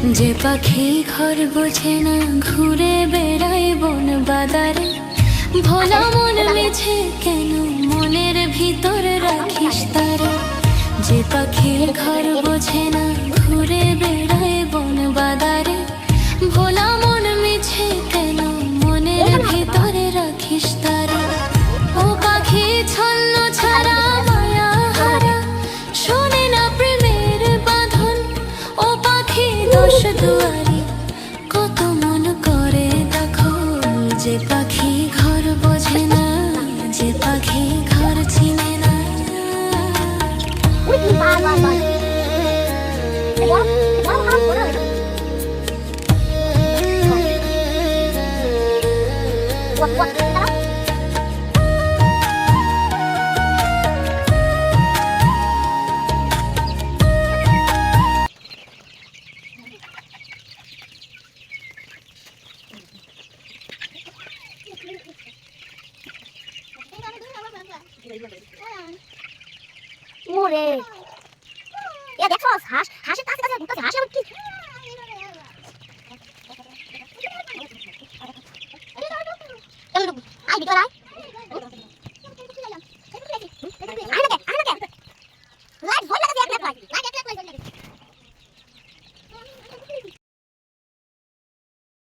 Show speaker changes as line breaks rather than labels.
যে পাখি ঘর বোঝে না ঘুরে বেড়ায় বন বাদারে, ভোলা মন মিছে কেন মনের ভিতর রাখিস তারে। যে পাখি ঘর বোঝে না ঘুরে বেড়ায় বন বাদারে, ভোলা মন মিছে কেন মনের ভিতরে রাখিস তারে। ও পাখি ছন্ন ছাড়া মায়া হারা, শোনে না প্রেমের বাঁধন। ও পাখি দোষ দুয়ারি, কত মন করে দেখো। যে পাখি ঘর বোঝে না, যে পাখি ঘর চিনে না।
ওরে এ দেখো হাঁস, হাঁসের কাছে কাছে ঘুরতেছে। হাঁস আবার কি